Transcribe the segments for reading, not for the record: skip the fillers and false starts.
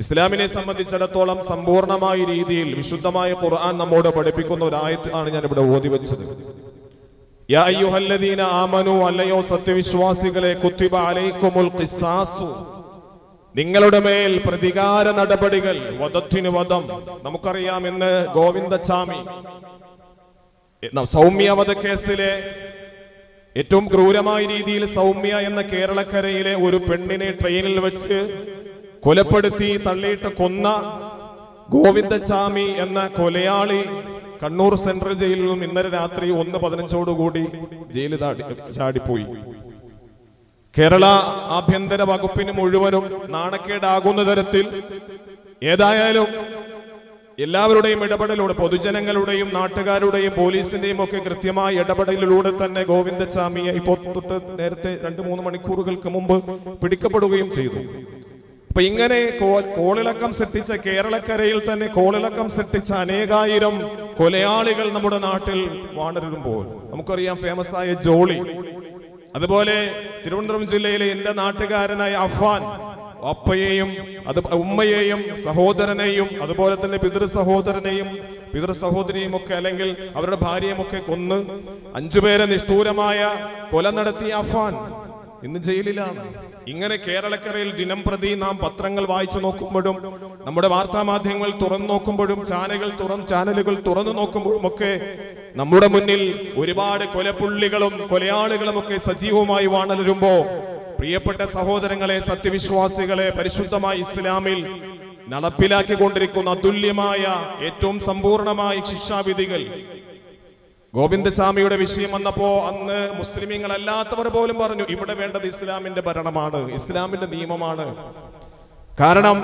ഇസ്ലാമിനെ സംബന്ധിച്ചിടത്തോളം സമ്പൂർണമായ രീതിയിൽ വിശുദ്ധമായ ഖുർആൻ നമ്മോട് പഠിപ്പിക്കുന്ന ഒരു ആയത്ത് ആണ് ഞാൻ ഇവിടെ ഓതി വെച്ചത്. യാ അയ്യുഹല്ലദീന ആമനു, അല്ലയോ സത്യവിശ്വാസികളെ, കുത്തിബ അലൈക്കുമുൽ ഖിസാസു, നിങ്ങളുടെ മേൽ പ്രതികാര നടപടികൾ, വധത്തിന് വധം. നമുക്കറിയാം, ഇന്ന് ഗോവിന്ദച്ചാമി സൗമ്യ വധക്കേസിലെ ഏറ്റവും ക്രൂരമായ രീതിയിൽ സൗമ്യ എന്ന കേരളക്കരയിലെ ഒരു പെണ്ണിനെ ട്രെയിനിൽ വെച്ച് കൊലപ്പെടുത്തി തള്ളിയിട്ട് കൊന്ന ഗോവിന്ദച്ചാമി എന്ന കൊലയാളി കണ്ണൂർ സെൻട്രൽ ജയിലിൽ നിന്നും ഇന്നലെ രാത്രി 1:15 ജയിലിൽ ചാടിപ്പോയി. കേരള ആഭ്യന്തര വകുപ്പിന് മുഴുവനും നാണക്കേടാകുന്ന തരത്തിൽ ഏതായാലും എല്ലാവരുടെയും ഇടപെടലൂടെ, പൊതുജനങ്ങളുടെയും നാട്ടുകാരുടെയും പോലീസിന്റെയും ഒക്കെ കൃത്യമായ ഇടപെടലിലൂടെ തന്നെ ഗോവിന്ദച്ചാമിയെ ഇപ്പോൾ തൊട്ട് നേരത്തെ 2-3 മണിക്കൂറുകൾക്ക് മുമ്പ് പിടിക്കപ്പെടുകയും ചെയ്തു. അപ്പൊ ഇങ്ങനെ കോളിളക്കം സൃഷ്ടിച്ച, കേരളക്കരയിൽ തന്നെ കോളിളക്കം സൃഷ്ടിച്ച അനേകായിരം കൊലയാളികൾ നമ്മുടെ നാട്ടിൽ വാണരുമ്പോൾ നമുക്കറിയാം, ഫേമസ് ആയ ജോളി, അതുപോലെ തിരുവനന്തപുരം ജില്ലയിലെ എന്റെ നാട്ടുകാരനായ അഫാൻ, അപ്പയെയും ഉമ്മയെയും സഹോദരനെയും അതുപോലെ തന്നെ പിതൃസഹോദരിയും ഒക്കെ, അല്ലെങ്കിൽ അവരുടെ ഭാര്യയും ഒക്കെ കൊന്ന് 5 പേരെ നിഷ്ഠൂരമായ കൊല നടത്തിയ അഫാൻ ഇന്ന് ജയിലിലാണ്. ഇങ്ങനെ കേരളക്കരയിൽ ദിനം പ്രതി നാം പത്രങ്ങൾ വായിച്ചു നോക്കുമ്പോഴും, നമ്മുടെ വാർത്താ മാധ്യമങ്ങൾ തുറന്നു നോക്കുമ്പോഴും, ചാനലുകൾ തുറന്നു നോക്കുമ്പോഴും ഒക്കെ നമ്മുടെ മുന്നിൽ ഒരുപാട് കൊലപ്പുള്ളികളും കൊലയാളികളും ഒക്കെ സജീവമായി വാണരുമ്പോ, പ്രിയപ്പെട്ട സഹോദരങ്ങളെ, സത്യവിശ്വാസികളെ, പരിശുദ്ധമായ ഇസ്ലാമിൽ നടപ്പിലാക്കിക്കൊണ്ടിരിക്കുന്ന അതുല്യമായ ഏറ്റവും സമ്പൂർണമായ ശിക്ഷാവിധികൾ, ഗോവിന്ദസ്വാമിയുടെ വിഷയം വന്നപ്പോ അന്ന് മുസ്ലിമീങ്ങൾ അല്ലാത്തവർ പോലും പറഞ്ഞു, ഇവിടെ വേണ്ടത് ഇസ്ലാമിന്റെ ഭരണമാണ്, ഇസ്ലാമിന്റെ നിയമമാണ്. കാരണം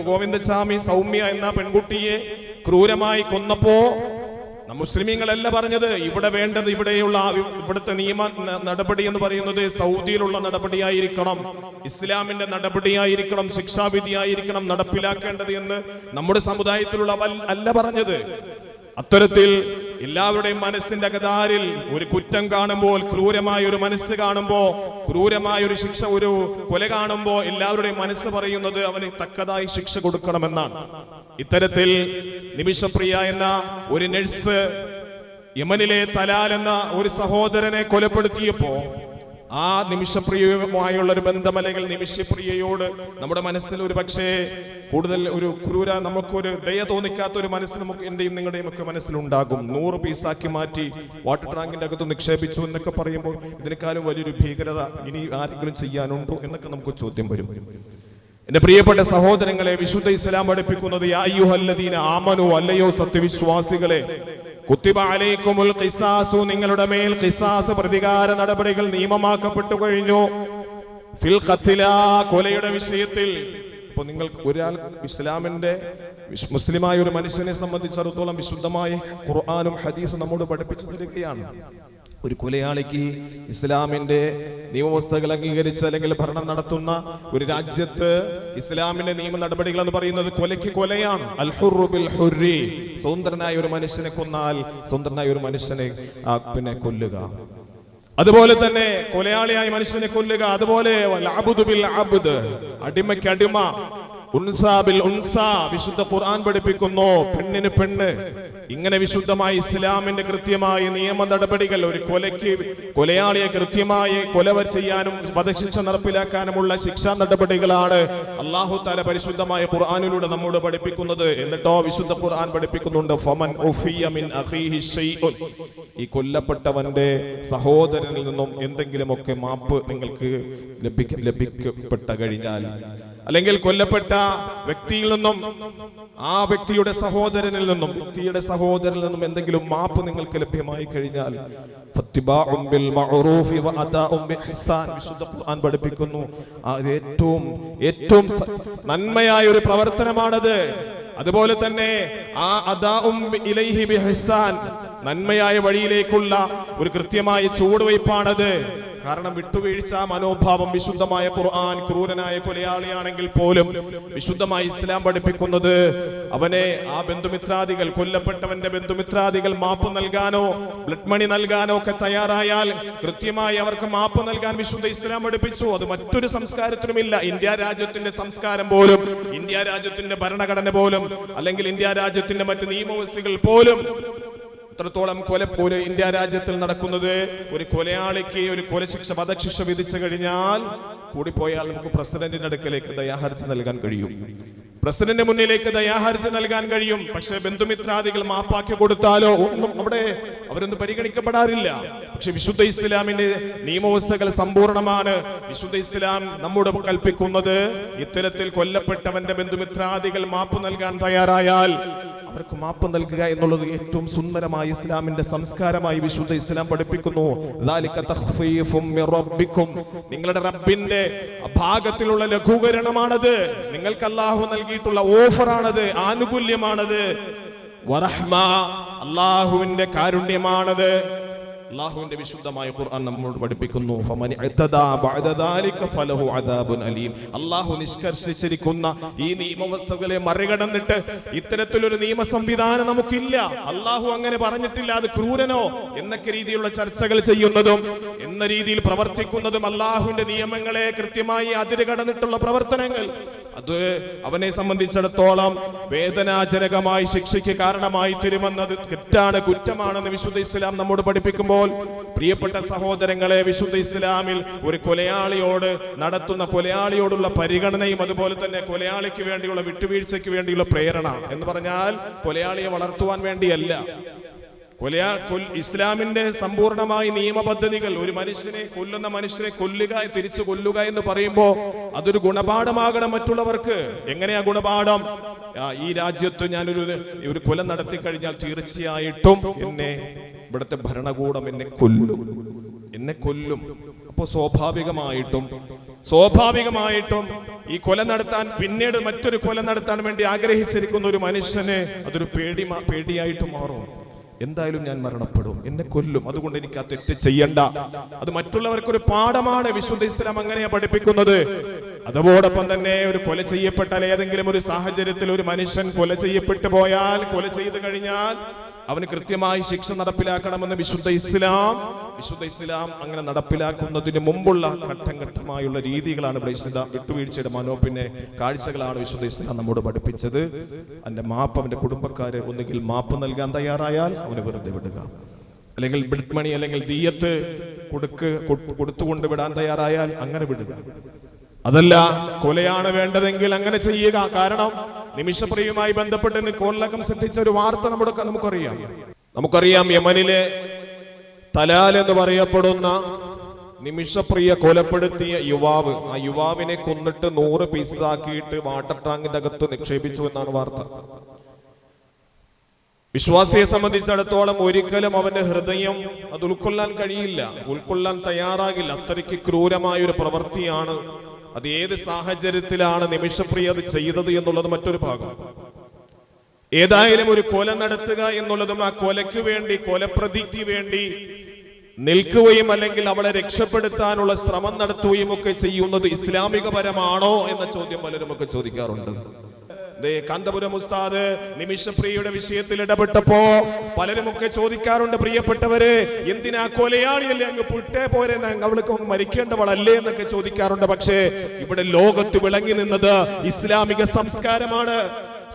ഗോവിന്ദസ്വാമി സൗമ്യ എന്ന പെൺകുട്ടിയെ ക്രൂരമായി കൊന്നപ്പോ മുസ്ലിമീങ്ങളല്ല പറഞ്ഞത്, ഇവിടെ വേണ്ടത്, ഇവിടുത്തെ നിയമ നടപടി എന്ന് പറയുന്നത് സൗദിയിലുള്ള നടപടിയായിരിക്കണം, ഇസ്ലാമിന്റെ നടപടിയായിരിക്കണം, ശിക്ഷാവിധിയായിരിക്കണം നടപ്പിലാക്കേണ്ടത് എന്ന് നമ്മുടെ സമുദായത്തിലുള്ള അല്ല പറഞ്ഞത്. അത്തരത്തിൽ എല്ലാവരുടെയും മനസ്സിന്റെ അകതാരിൽ ഒരു കുറ്റം കാണുമ്പോൾ, ക്രൂരമായ ഒരു മനസ്സ് കാണുമ്പോൾ, ക്രൂരമായ ഒരു ശിക്ഷ, ഒരു കൊല കാണുമ്പോൾ എല്ലാവരുടെയും മനസ്സ് പറയുന്നത് അവന് തക്കതായി ശിക്ഷ കൊടുക്കണമെന്നാണ്. ഇത്തരത്തിൽ നിമിഷപ്രിയ എന്ന ഒരു നഴ്സ് യമനിലെ തലാൽ എന്ന ഒരു സഹോദരനെ കൊലപ്പെടുത്തിയപ്പോ ആ നിമിഷപ്രിയയുമായുള്ള ഒരു ബന്ധം, അല്ലെങ്കിൽ നിമിഷപ്രിയയോട് നമ്മുടെ മനസ്സിൽ ഒരു പക്ഷേ കൂടുതൽ ഒരു നമുക്കൊരു ദയ തോന്നിക്കാത്ത ഒരു മനസ്സ് എന്റെയും നിങ്ങളുടെയും ഒക്കെ മനസ്സിലുണ്ടാകും. 100 പീസാക്കി മാറ്റി വാട്ടർ ടാങ്കിന്റെ അകത്ത് നിക്ഷേപിച്ചു എന്നൊക്കെ പറയുമ്പോൾ ഇതിനേക്കാളും വലിയൊരു ഭീകരത ഇനി ആരെങ്കിലും ചെയ്യാനുണ്ടോ എന്നൊക്കെ നമുക്ക് ചോദ്യം വരും. എന്റെ പ്രിയപ്പെട്ട സഹോദരങ്ങളെ, വിശുദ്ധ ഇസ്ലാം പഠിപ്പിക്കുന്നത്, യാ അയ്യുഹല്ലദീന ആമനു, അല്ലയോ സത്യവിശ്വാസികളെ, കുത്തിബ അലൈക്കുമുൽ ഖിസാസു, നിങ്ങളുടെ മേൽ ഖിസാസ്, പ്രതികാര നടപടികൾ നിയമമാക്കപ്പെട്ടു കഴിഞ്ഞു. ഫിൽ ഖത്ല, കൊലയുടെ വിഷയത്തിൽ. അപ്പൊ ഒരാൾ ഇസ്ലാമിന്റെ മുസ്ലിമായ ഒരു മനുഷ്യനെ സംബന്ധിച്ചിടത്തോളം വിശുദ്ധമായ ഖുർആനും ഹദീസും നമ്മോട് പഠിപ്പിച്ചു തരികയാണ്. ഒരു കൊലയാളിക്ക് ഇസ്ലാമിന്റെ നിയമവ്യവസ്ഥകൾ അംഗീകരിച്ച് അല്ലെങ്കിൽ ഭരണം നടത്തുന്ന ഒരു രാജ്യത്ത് ഇസ്ലാമിന്റെ നിയമ നടപടികൾ എന്ന് പറയുന്നത് കൊലയ്ക്ക് കൊലയാണ്. അൽ ഹുർറു ബിൽ ഹുർരി, സ്വതന്ത്രനായ ഒരു മനുഷ്യനെ കൊന്നാൽ സ്വതന്ത്രനായ ഒരു മനുഷ്യനെ കൊല്ലുക. അതുപോലെ തന്നെ കൊലയാളിയായ മനുഷ്യനെ കൊല്ലുക. അതുപോലെ അടിമയ്ക്ക് അടിമ, വിശുദ്ധ ഖുർആൻ പഠിപ്പിക്കുന്നു, പെണ്ണിന് പെണ്ണ്. ഇങ്ങനെ വിശുദ്ധമായ ഇസ്ലാമിന്റെ കൃത്യമായ നിയമ നടപടികൾ, ഒരു കൊലയാളിയെ കൃത്യമായി കൊല ചെയ്യാനും വധശിക്ഷ നടപ്പിലാക്കാനുമുള്ള ശിക്ഷാ നടപടികളാണ് അല്ലാഹു തആല പരിശുദ്ധമായ ഖുർആനിലൂടെ നമ്മോട് പഠിപ്പിക്കുന്നത്. എന്നിട്ടോ വിശുദ്ധ ഖുർആൻ പഠിപ്പിക്കുന്നുണ്ട്, ഫമൻ ഉഫിയ മിൻ അഖീഹി ഷൈഉൻ, ഈ കൊല്ലപ്പെട്ടവന്റെ സഹോദരനിൽ നിന്നും എന്തെങ്കിലുമൊക്കെ മാപ്പ് നിങ്ങൾക്ക് ലഭിക്കപ്പെട്ട കഴിഞ്ഞാൽ, അല്ലെങ്കിൽ കൊല്ലപ്പെട്ട വ്യക്തിയിൽ നിന്നും ആ വ്യക്തിയുടെ സഹോദരനിൽ നിന്നും എന്തെങ്കിലും മാപ്പ് നിങ്ങൾക്ക് ലഭ്യമായി കഴിഞ്ഞാൽ, വിശുദ്ധ ഖുർആൻ പഠിപ്പിക്കുന്നു, ഏറ്റവും നന്മയായ ഒരു പ്രവർത്തനമാണത്. അതുപോലെ തന്നെ ആ അദാഉം ഇലൈഹി ബിഹിസാൻ, നന്മയായ വഴിയിലേക്കുള്ള ഒരു കൃത്യമായ ചുവടുവയ്പ്പാണത്. കാരണം വിട്ടുവീഴ്ച മനോഭാവം വിശുദ്ധമായ ഖുർആൻ ക്രൂരനായ കൊലയാളിയാണെങ്കിൽ പോലും വിശുദ്ധമായി ഇസ്ലാം പഠിപ്പിക്കുന്നത് അവനെ ആ ബന്ധുമിത്രാദികൾ കൊല്ലപ്പെട്ടവന്റെ ബന്ധുമിത്രാദികൾ മാപ്പ് നൽകാനോ ബ്ലഡ് മണി നൽകാനോ ഒക്കെ തയ്യാറായാൽ കൃത്യമായി അവർക്ക് മാപ്പ് നൽകാൻ വിശുദ്ധ ഇസ്ലാം പഠിപ്പിച്ചു. അത് മറ്റൊരു സംസ്കാരത്തിനുമില്ല. ഇന്ത്യ രാജ്യത്തിന്റെ സംസ്കാരം പോലും, ഇന്ത്യ രാജ്യത്തിന്റെ ഭരണഘടന പോലും, അല്ലെങ്കിൽ ഇന്ത്യ രാജ്യത്തിന്റെ മറ്റു നിയമവ്യവസ്ഥകൾ പോലും അത്രത്തോളം കൊല പോലെ ഇന്ത്യ രാജ്യത്തിൽ നടക്കുന്നത്. ഒരു കൊലയാളിക്ക് ഒരു കൊലശിക്ഷ വധശിക്ഷ വിധിച്ചു കഴിഞ്ഞാൽ കൂടിപ്പോയാൽ നമുക്ക് പ്രസിഡന്റിന്റെ അടുക്കലേക്ക് ദയാഹർജി നൽകാൻ കഴിയും, പ്രസിഡന്റ് മുന്നിലേക്ക് ദയാഹർജി നൽകാൻ കഴിയും. പക്ഷെ ബന്ധുമിത്രാദികൾ മാപ്പാക്കി കൊടുത്താലോ ഒന്നും അവിടെ അവരൊന്നും പരിഗണിക്കപ്പെടാറില്ല. പക്ഷെ വിശുദ്ധ ഇസ്ലാമിന്റെ നിയമവ്യവസ്ഥകൾ സമ്പൂർണമാണ്. വിശുദ്ധ ഇസ്ലാം നമ്മോട് കൽപ്പിക്കുന്നത് ഇത്തരത്തിൽ കൊല്ലപ്പെട്ടവന്റെ ബന്ധുമിത്രാദികൾ മാപ്പ് നൽകാൻ തയ്യാറായാൽ അവർക്ക് മാപ്പ് നൽകുക എന്നുള്ളത് ഏറ്റവും സുന്ദരമായ ഇസ്ലാമിന്റെ സംസ്കാരമായി വിശുദ്ധ ഇസ്ലാം പഠിപ്പിക്കുന്നു. നിങ്ങളുടെ റബ്ബിന്റെ ഭാഗത്തിലുള്ള ലഘൂകരണമാണത്, നിങ്ങൾക്ക് അല്ലാഹു നൽകിയിട്ടുള്ള ഓഫറാണത്, ആനുകൂല്യമാണത്, വറഹ്മ അല്ലാഹുവിന്റെ കാരുണ്യമാണത്. അല്ലാഹുവിന്റെ വിശുദ്ധമായ ഖുർആൻ നമ്മോട് പഠിപ്പിക്കുന്നു, അല്ലാഹു നിഷ്കർഷിച്ചിരിക്കുന്ന ഈ നിയമവ്യവസ്ഥകളെ മറികടന്നിട്ട് ഇത്തരത്തിലൊരു നിയമ സംവിധാനം നമുക്കില്ല. അല്ലാഹു അങ്ങനെ പറഞ്ഞിട്ടില്ല. അത് ക്രൂരനോ എന്നൊക്കെ രീതിയിലുള്ള ചർച്ചകൾ ചെയ്യുന്നതും എന്ന രീതിയിൽ പ്രവർത്തിക്കുന്നതും അല്ലാഹുവിന്റെ നിയമങ്ങളെ കൃത്യമായി അതിര് കടന്നിട്ടുള്ള പ്രവർത്തനങ്ങൾ, അത് അവനെ സംബന്ധിച്ചിടത്തോളം വേദനാജനകമായി ശിക്ഷയ്ക്ക് കാരണമായി തീരുമെന്നത് തെറ്റാണ്, കുറ്റമാണെന്ന് വിശുദ്ധ ഇസ്ലാം നമ്മോട് പഠിപ്പിക്കുമ്പോൾ, പ്രിയപ്പെട്ട സഹോദരങ്ങളെ, വിശുദ്ധ ഇസ്ലാമിൽ ഒരു കൊലയാളിയോട് നടത്തുന്ന കൊലയാളിയോടുള്ള പരിഗണനയും അതുപോലെ തന്നെ കൊലയാളിക്ക് വേണ്ടിയുള്ള വിട്ടുവീഴ്ചയ്ക്ക് വേണ്ടിയുള്ള പ്രേരണ എന്ന് പറഞ്ഞാൽ കൊലയാളിയെ വളർത്തുവാൻ വേണ്ടിയല്ല. ഇസ്ലാമിന്റെ സമ്പൂർണമായ നിയമ പദ്ധതികൾ, ഒരു മനുഷ്യനെ കൊല്ലുന്ന മനുഷ്യനെ കൊല്ലുക, തിരിച്ചു കൊല്ലുക എന്ന് പറയുമ്പോൾ അതൊരു ഗുണപാഠമാകണം മറ്റുള്ളവർക്ക്. എങ്ങനെയാ ഗുണപാഠം? ഈ രാജ്യത്ത് ഞാനൊരു കൊല നടത്തി കഴിഞ്ഞാൽ തീർച്ചയായിട്ടും ഇവിടുത്തെ ഭരണകൂടം എന്നെ കൊല്ലും. അപ്പോൾ സ്വാഭാവികമായിട്ടും ഈ കൊല നടത്താൻ, പിന്നീട് മറ്റൊരു കൊല നടത്താൻ വേണ്ടി ആഗ്രഹിച്ചിരിക്കുന്ന ഒരു മനുഷ്യന് അതൊരു പേടിയായിട്ട് മാറും. എന്തായാലും ഞാൻ മരണപ്പെടും, എന്നെ കൊല്ലും, അതുകൊണ്ട് എനിക്ക് ആ തെറ്റ് ചെയ്യണ്ട. അത് മറ്റുള്ളവർക്കൊരു പാഠമാണ്. വിശുദ്ധ ഇസ്ലാം അങ്ങനെയാ പഠിപ്പിക്കുന്നത്. അതോടൊപ്പം തന്നെ ഒരു കൊല ചെയ്യപ്പെട്ടാൽ, ഏതെങ്കിലും ഒരു സാഹചര്യത്തിൽ ഒരു മനുഷ്യൻ കൊല ചെയ്യപ്പെട്ടു പോയാൽ, കൊല ചെയ്തു കഴിഞ്ഞാൽ അവന് കൃത്യമായി ശിക്ഷ നടപ്പിലാക്കണമെന്ന് വിശുദ്ധ ഇസ്ലാം അങ്ങനെ നടപ്പിലാക്കുന്നതിന് മുമ്പുള്ള ഘട്ടമായുള്ള രീതികളാണ് വിട്ടുവീഴ്ചയുടെ മനോപ്പിന്നെ കാഴ്ചകളാണ് വിശുദ്ധ ഇസ്ലാം നമ്മോട് പഠിപ്പിച്ചത്. അവന്റെ അവന്റെ കുടുംബക്കാര് ഒന്നുകിൽ മാപ്പ് നൽകാൻ തയ്യാറായാൽ അവന് വെറുതെ വിടുക, അല്ലെങ്കിൽ ബ്ലഡ് മണി അല്ലെങ്കിൽ ദിയത്ത് കൊടുത്തുകൊണ്ട് വിടാൻ തയ്യാറായാൽ അങ്ങനെ വിടുക. അതല്ല കൊലയാണ് വേണ്ടതെങ്കിൽ അങ്ങനെ ചെയ്യുക. കാരണം നിമിഷപ്രിയുമായി ബന്ധപ്പെട്ട് കോളിലകം സൃഷ്ടിച്ച ഒരു വാർത്ത നമുക്കറിയാം. യമനിലെ തലാൽ എന്ന് പറയപ്പെടുന്ന നിമിഷപ്രിയ കൊലപ്പെടുത്തിയ യുവാവ്, ആ യുവാവിനെ കൊന്നിട്ട് 100 പീസാക്കിയിട്ട് വാട്ടർ ടാങ്കിന്റെ അകത്ത് നിക്ഷേപിച്ചു എന്നാണ് വാർത്ത. വിശ്വാസിയെ സംബന്ധിച്ചിടത്തോളം ഒരിക്കലും അവന്റെ ഹൃദയം അത് ഉൾക്കൊള്ളാൻ തയ്യാറാകില്ല. അത്രയ്ക്ക് ക്രൂരമായ ഒരു പ്രവൃത്തിയാണ്. അത് ഏത് സാഹചര്യത്തിലാണ് നിമിഷപ്രിയ അത് ചെയ്തത് എന്നുള്ളത് മറ്റൊരു ഭാഗം. ഏതായാലും ഒരു കൊല നടത്തുക എന്നുള്ളതും ആ കൊലയ്ക്ക് വേണ്ടി, കൊലപ്രതിക്ക് വേണ്ടി നിൽക്കുകയും അല്ലെങ്കിൽ അവളെ രക്ഷപ്പെടുത്താനുള്ള ശ്രമം നടത്തുകയും ഒക്കെ ചെയ്യുന്നത് ഇസ്ലാമികപരമാണോ എന്ന ചോദ്യം പലരും ഒക്കെ ചോദിക്കാറുണ്ട്. കാന്തപുരം ഉസ്താദ് നിമിഷപ്രിയയുടെ വിഷയത്തിൽ ഇടപെട്ടപ്പോ പലരുമൊക്കെ ചോദിക്കാറുണ്ട്, പ്രിയപ്പെട്ടവര് എന്തിനാ കൊലയാളിയല്ലേ അങ്ങ് പുട്ടേ പോരെ, അവൾക്ക് മരിക്കേണ്ടവളല്ലേ എന്നൊക്കെ ചോദിക്കാറുണ്ട്. പക്ഷേ ഇവിടെ ലോകത്ത് വിളങ്ങി നിന്നത് ഇസ്ലാമിക സംസ്കാരമാണ്.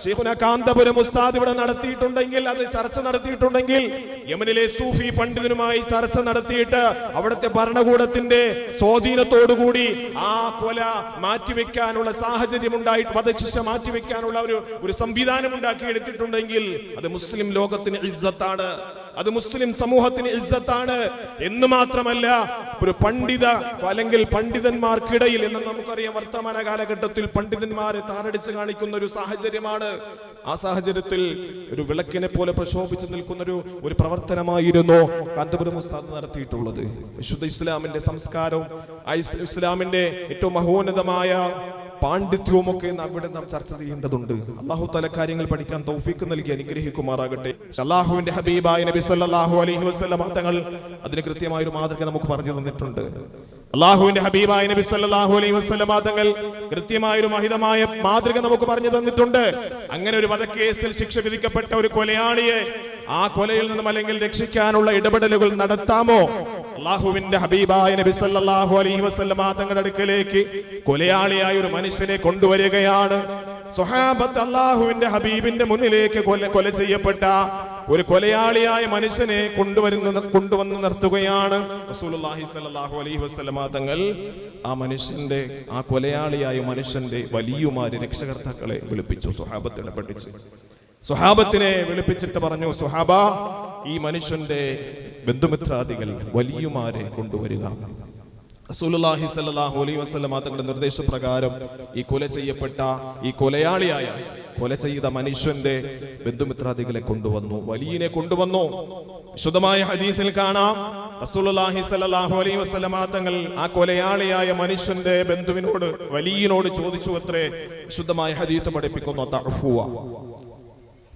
ശൈഖുന കാന്തപുരം ഉസ്താദ് ഇവിടെ നടത്തിയിട്ടുണ്ടെങ്കിൽ, അത് ചർച്ച നടത്തിയിട്ടുണ്ടെങ്കിൽ, യമനിലെ സൂഫി പണ്ഡിതനുമായി ചർച്ച നടത്തിയിട്ട് അവിടുത്തെ ഭരണകൂടത്തിന്റെ സ്വാധീനത്തോടുകൂടി ആ കൊല മാറ്റിവെക്കാനുള്ള സാഹചര്യം ഉണ്ടായിട്ട്, വധശിക്ഷ മാറ്റിവെക്കാനുള്ള ഒരു സംവിധാനം ഉണ്ടാക്കിയെടുത്തിട്ടുണ്ടെങ്കിൽ അത് മുസ്ലിം ലോകത്തിന് ഇസ്സത്താണ്, അത് മുസ്ലിം സമൂഹത്തിന് ഇസ്സത്താണ്. എന്ന് മാത്രമല്ല, ഒരു അല്ലെങ്കിൽ പണ്ഡിതന്മാർക്കിടയിൽ എന്ന് നമുക്കറിയാം, വർത്തമാന കാലഘട്ടത്തിൽ പണ്ഡിതന്മാരെ താറടിച്ച് കാണിക്കുന്ന ഒരു സാഹചര്യമാണ്. ആ സാഹചര്യത്തിൽ ഒരു വിളക്കിനെ പോലെ പ്രശോഭിച്ചു നിൽക്കുന്ന ഒരു പ്രവർത്തനമായിരുന്നു കാന്തപുരം ഉസ്താദ് നടത്തിയിട്ടുള്ളത്. വിശുദ്ധ ഇസ്ലാമിന്റെ സംസ്കാരവും ഇസ്ലാമിന്റെ ഏറ്റവും മഹോന്നതമായ പാണ്ഡിത്യവും ഒക്കെ അവിടെ നാം ചർച്ച ചെയ്യേണ്ടതുണ്ട്. അല്ലാഹു തആല കാര്യങ്ങൾ പഠിക്കാൻ തൗഫീഖ് നൽകി അനുഗ്രഹിക്കുമാറാകട്ടെ. അല്ലാഹുവിന്റെ ഹബീബായ നബി സല്ലല്ലാഹു അലൈഹി വസല്ലം തങ്ങൾ അതിന് കൃത്യമായ ഒരു മാതൃക നമുക്ക് പറഞ്ഞു തന്നിട്ടുണ്ട്. അല്ലാഹുവിന്റെ ഹബീബായ നബി സല്ലല്ലാഹു അലൈഹി വസല്ലം തങ്ങൾ കൃത്യമായ ഒരു മഹിതമായ മാതൃക നമുക്ക് പറഞ്ഞു തന്നിട്ടുണ്ട്. അങ്ങനെ ഒരു വധക്കേസിൽ ശിക്ഷ വിധിക്കപ്പെട്ട ഒരു കൊലയാളിയെ ആ കൊലയിൽ നിന്നും അല്ലെങ്കിൽ രക്ഷിക്കാനുള്ള ഇടപെടലുകൾ നടത്താമോ? അല്ലാഹുവിന്റെ ഹബീബായ നബി സല്ലല്ലാഹു അലൈഹി വസല്ലം തങ്ങളുടെ അടുക്കലേക്ക് കൊലയാളിയായ ഒരു മനുഷ്യനെ കൊണ്ടുവരികയാണ്. സ്വഹാബത്ത് അല്ലാഹുവിന്റെ ഹബീബിന്റെ മുന്നിലേക്ക് കൊല ചെയ്യപ്പെട്ട ഒരു കൊലയാളിയായ മനുഷ്യനെ കൊണ്ടുവന്ന് നിർത്തുകയാണ്. റസൂലുള്ളാഹി സ്വല്ലല്ലാഹു അലൈഹി വസല്ലം തങ്ങൾ ആ കൊലയാളിയായ മനുഷ്യന്റെ വലിയുമാര് രക്ഷകർത്താക്കളെ വിളിപ്പിച്ചു. സ്വഹാബത്തിനെ പഠിച്ച് സ്വഹാബത്തിനെ വിളിപ്പിച്ചിട്ട് പറഞ്ഞു, സ്വഹാബ, ഈ മനുഷ്യന്റെ ബന്ധുമിത്രാദികൾ വലിയുമാരെ കൊണ്ടുവരിക. റസൂലുള്ളാഹി സ്വല്ലല്ലാഹു അലൈഹി വസല്ലം തങ്ങളുടെ നിർദ്ദേശപ്രകാരം ഈ കൊല ചെയ്യപ്പെട്ട ഈ കൊലയാളിയായ കൊല ചെയ്ത മനുഷ്യന്റെ ബന്ധുമിത്രാദികളെ കൊണ്ടുവന്നു, വലിയനെ കൊണ്ടുവന്നു. വിശുദ്ധമായ ഹദീസിൽ കാണാം, റസൂലുള്ളാഹി സ്വല്ലല്ലാഹു അലൈഹി വസല്ലം തങ്ങൾ ആ കൊലയാളിയായ മനുഷ്യന്റെ ബന്ധുവിനോട് വലിയനോട് ചോദിച്ചു അത്രേ. വിശുദ്ധമായ ഹദീസ് പഠിപ്പിക്കുന്നു, തഅഫുവ,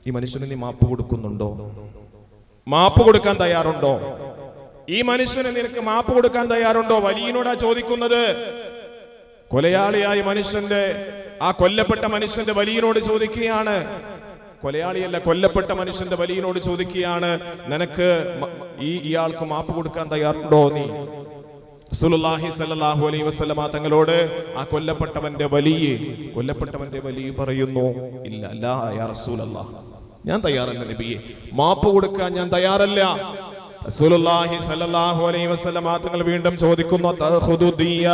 ഈ മനുഷ്യന് നീ മാപ്പ് കൊടുക്കുന്നുണ്ടോ? മാപ്പ് കൊടുക്കാൻ തയ്യാറുണ്ടോ? ഈ മനുഷ്യന് നിനക്ക് മാപ്പ് കൊടുക്കാൻ തയ്യാറുണ്ടോ? വലിയനോടാ ചോദിക്കുന്നത്. കൊലയാളിയായ മനുഷ്യന്റെ ആ കൊല്ലപ്പെട്ട മനുഷ്യന്റെ വലിയനോട് ചോദിക്കുകയാണ്. കൊലയാളിയല്ല, കൊല്ലപ്പെട്ട മനുഷ്യന്റെ വലിയനോട് ചോദിക്കുകയാണ്, നിനക്ക് ഇയാൾക്ക് മാപ്പ് കൊടുക്കാൻ തയ്യാറുണ്ടോ നീ? റസൂലുള്ളാഹി സ്വല്ലല്ലാഹു അലൈഹി വസല്ലം തങ്ങളോട് ആ കൊല്ലപ്പെട്ടവന്റെ വലിയ പറയുന്നു, ഇല്ല ലാ യാ റസൂലല്ലാഹ്, ഞാൻ തയ്യാറല്ല നബിയെ, മാപ്പ് കൊടുക്കാൻ ഞാൻ തയ്യാറല്ല. റസൂലുള്ളാഹി സ്വല്ലല്ലാഹു അലൈഹി വസല്ലം തങ്ങൾ വീണ്ടും ചോദിക്കുന്നു, തഖുദു ദിയ,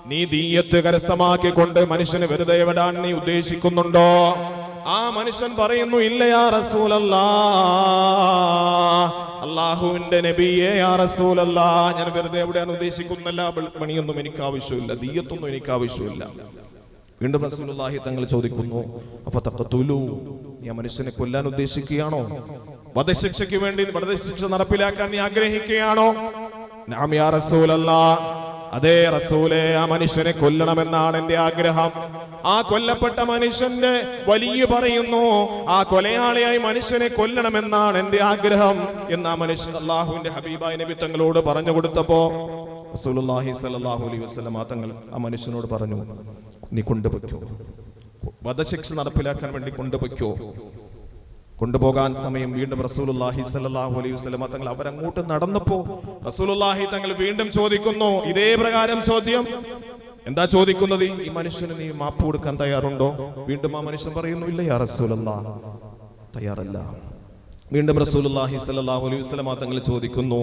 നീ ദിയത്ത് കരസ്ഥമാക്കിക്കൊണ്ട് മനുഷ്യന് വെറുതെ വിടാൻ നീ ഉദ്ദേശിക്കുന്നുണ്ടോ? ആ മനുഷ്യൻ പറയുന്നു, ഇല്ല യാ റസൂലല്ലാഹ്, അല്ലാഹുവിന്റെ നബിയെ യാ റസൂലല്ലാഹ്, ഞാൻ വെറുതെ വിടാൻ ഉദ്ദേശിക്കുന്നില്ല, പണിയൊന്നും എനിക്ക് ആവശ്യമില്ല, ദിയത്തൊന്നും എനിക്ക് ആവശ്യമില്ല. വീണ്ടും റസൂലുള്ളാഹി തങ്ങൾ ചോദിക്കുന്നു, അപ്പൊ തഖ്തുലു, നീ ആ മനുഷ്യനെ കൊല്ലാൻ ഉദ്ദേശിക്കുകയാണോ? വധശിക്ഷയ്ക്ക് വേണ്ടി വധശിക്ഷ നടപ്പിലാക്കാൻ നീ ആഗ്രഹിക്കുകയാണോ? നഅം യാ റസൂലല്ലാഹ്, അതേ റസൂലേ, ആ മനുഷ്യനെ കൊല്ലണമെന്നാണ് എന്റെ ആഗ്രഹം. ആ കൊല്ലപ്പെട്ട മനുഷ്യന്റെ വലിയ പറയുന്നു, ആ കൊലയാളിയായി മനുഷ്യനെ കൊല്ലണമെന്നാണ് എന്റെ ആഗ്രഹം എന്ന് ആ മനുഷ്യൻ അല്ലാഹുവിന്റെ ഹബീബായ നബി തങ്ങളോട് പറഞ്ഞു കൊടുത്തപ്പോ റസൂലുള്ളാഹി സ്വല്ലല്ലാഹു അലൈഹി വസല്ലം തങ്ങൾ ആ മനുഷ്യനോട് പറഞ്ഞു, നീ കൊണ്ടുപോയ്ക്കോ, വധശിക്ഷ നടപ്പിലാക്കാൻ വേണ്ടി കൊണ്ടുപോയ്ക്കോ. കൊണ്ടുപോകാൻ സമയം വീണ്ടും റസൂലുള്ളാഹി സ്വല്ലല്ലാഹു അലൈഹി വസല്ലം തങ്ങൾ അവരങ്ങോട്ട് നടന്നപ്പോ റസൂലുള്ളാഹി തങ്ങൾ വീണ്ടും ചോദിക്കുന്നു, ഇതേ പ്രകാരം ചോദ്യം. എന്താ ചോദിക്കുന്നത്? ഈ മനുഷ്യന് നീ മാപ്പ് കൊടുക്കാൻ തയ്യാറുണ്ടോ? വീണ്ടും ആ മനുഷ്യൻ പറയുന്നു, ഇല്ല യാ റസൂലല്ലാഹ്, തയ്യാറല്ല. വീണ്ടും റസൂലുള്ളാഹി സ്വല്ലല്ലാഹു അലൈഹി വസല്ലം തങ്ങൾ ചോദിക്കുന്നു,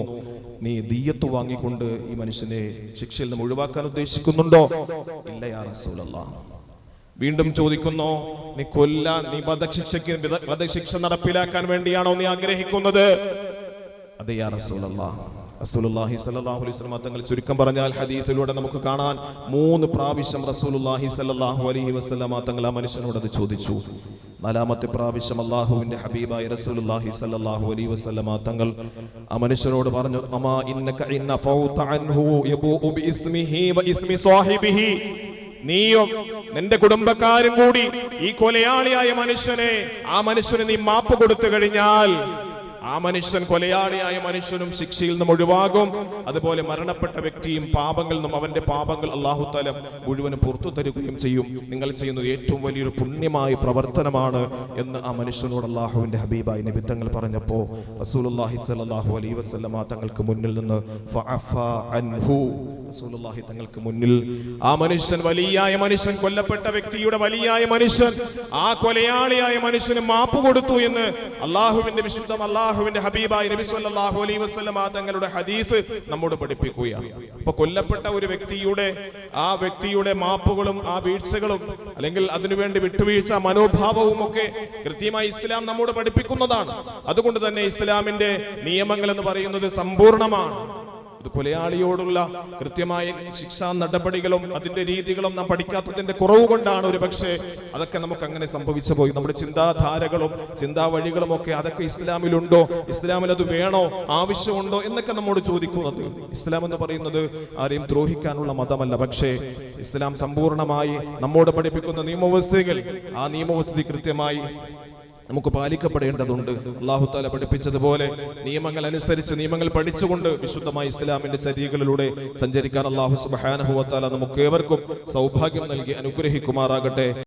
നീ ദിയത്ത് വാങ്ങിക്കൊണ്ട് ഈ മനുഷ്യനെ ശിക്ഷയിൽ നിന്ന് ഒഴിവാക്കാൻ ഉദ്ദേശിക്കുന്നുണ്ടോ? ഇല്ല യാ റസൂലല്ലാഹ്. വീണ്ടും ചോദിക്കുന്നു, നീ വധശിക്ഷ നടപ്പിലാക്കാൻ വേണ്ടിയാണോ നീ ആഗ്രഹിക്കുന്നത്? അതെ യാ റസൂലല്ലാഹ്. റസൂലുള്ളാഹി സ്വല്ലല്ലാഹു അലൈഹി വസല്ലം തങ്ങൾ ചുരുക്കം പറഞ്ഞാൽ ഹദീസിലൂടെ നമുക്ക് കാണാൻ 3 പ്രാവശ്യം റസൂലുള്ളാഹി സ്വല്ലല്ലാഹു അലൈഹി വസല്ലം തങ്ങൾ ആ മനുഷ്യനോട് അത് ചോദിച്ചു. 4ാമത്തെ പ്രാവശ്യം അല്ലാഹുവിന്റെ ഹബീബായ റസൂലുള്ളാഹി സ്വല്ലല്ലാഹു അലൈഹി വസല്ലം തങ്ങൾ ആ മനുഷ്യനോട് പറഞ്ഞു, അമാ ഇന്നക ഇന്ന ഫൗത അൻഹു യബൂ ബിഇസ്മിഹി വഇസ്മി സാഹിബിഹി, നീയും നിന്റെ കുടുംബക്കാരും കൂടി ഈ കൊലയാളിയായ ആ മനുഷ്യന് നീ മാപ്പ് കൊടുത്തു കഴിഞ്ഞാൽ ആ മനുഷ്യൻ, കൊലയാളിയായ മനുഷ്യനും ശിക്ഷയിൽ നിന്നും ഒഴിവാകും. അതുപോലെ മരണപ്പെട്ട വ്യക്തിയും പാപങ്ങളിൽ നിന്നും അവന്റെ പാപങ്ങൾ അല്ലാഹു തആല മുഴുവനും പുറത്തു തരുകയും ചെയ്യും. നിങ്ങൾ ചെയ്യുന്നത് ഏറ്റവും വലിയൊരു പുണ്യമായ പ്രവർത്തനമാണ് എന്ന് ആ മനുഷ്യനോട് അല്ലാഹുവിന്റെ ഹബീബായ നബി തങ്ങൾ പറഞ്ഞപ്പോ റസൂലുള്ളാഹി സ്വല്ലല്ലാഹു അലൈഹി വസല്ലം തങ്ങൾക്ക് മുന്നിൽ നിന്ന് ഫഅഫാ അൻഹു, റസൂലുള്ളാഹി തങ്ങൾക്ക് മുന്നിൽ ആ മനുഷ്യൻ, വലിയായ മനുഷ്യൻ, കൊല്ലപ്പെട്ട വ്യക്തിയുടെ വലിയായ മനുഷ്യൻ, ആ കൊലയാളിയായ മനുഷ്യന് മാപ്പ് കൊടുത്തു എന്ന് അല്ലാഹുവിന്റെ വിശുദ്ധം അല്ലാഹുവിന്റെ ഹബീബായ നബി സല്ലല്ലാഹു അലൈഹി വസല്ലം തങ്ങളുടെ ഹദീസ് നമ്മോട് പഠിപ്പിക്കുകയാണ്. അപ്പൊ കൊല്ലപ്പെട്ട ഒരു വ്യക്തിയുടെ മാപ്പുകളും ആ വീഴ്ചകളും അല്ലെങ്കിൽ അതിനുവേണ്ടി വിട്ടുവീഴ്ച മനോഭാവവും ഒക്കെ കൃത്യമായി ഇസ്ലാം നമ്മോട് പഠിപ്പിക്കുന്നതാണ്. അതുകൊണ്ട് തന്നെ ഇസ്ലാമിന്റെ നിയമങ്ങൾ എന്ന് പറയുന്നത് സമ്പൂർണ്ണമാണ്. അത് കൊലയാളിയോടുള്ള കൃത്യമായ ശിക്ഷാ നടപടികളും അതിന്റെ രീതികളും നാം പഠിക്കാത്തതിന്റെ കുറവ് കൊണ്ടാണ് ഒരു പക്ഷേ അതൊക്കെ നമുക്ക് അങ്ങനെ സംഭവിച്ചു പോയി. നമ്മുടെ ചിന്താധാരകളും ചിന്താ വഴികളും ഒക്കെ അതൊക്കെ ഇസ്ലാമിലുണ്ടോ, ഇസ്ലാമിൽ അത് വേണോ, ആവശ്യമുണ്ടോ എന്നൊക്കെ നമ്മോട് ചോദിക്കുന്നത്. ഇസ്ലാം എന്ന് പറയുന്നത് ആരെയും ദ്രോഹിക്കാനുള്ള മതമല്ല. പക്ഷേ ഇസ്ലാം സമ്പൂർണമായി നമ്മോട് പഠിപ്പിക്കുന്ന നിയമവ്യവസ്ഥകൾ, ആ നിയമവ്യവസ്ഥ കൃത്യമായി നമുക്ക് പാലിക്കപ്പെടേണ്ടതുണ്ട്. അല്ലാഹു തആല പഠിപ്പിച്ചതുപോലെ നിയമങ്ങൾ അനുസരിച്ച്, നിയമങ്ങൾ പഠിച്ചുകൊണ്ട് വിശുദ്ധമായ ഇസ്ലാമിന്റെ ചര്യകളിലൂടെ സഞ്ചരിക്കാൻ അല്ലാഹു സുബ്ഹാനഹു വ തആല നമുക്ക് ഏവർക്കും സൗഭാഗ്യം നൽകി അനുഗ്രഹിക്കുമാറാകട്ടെ.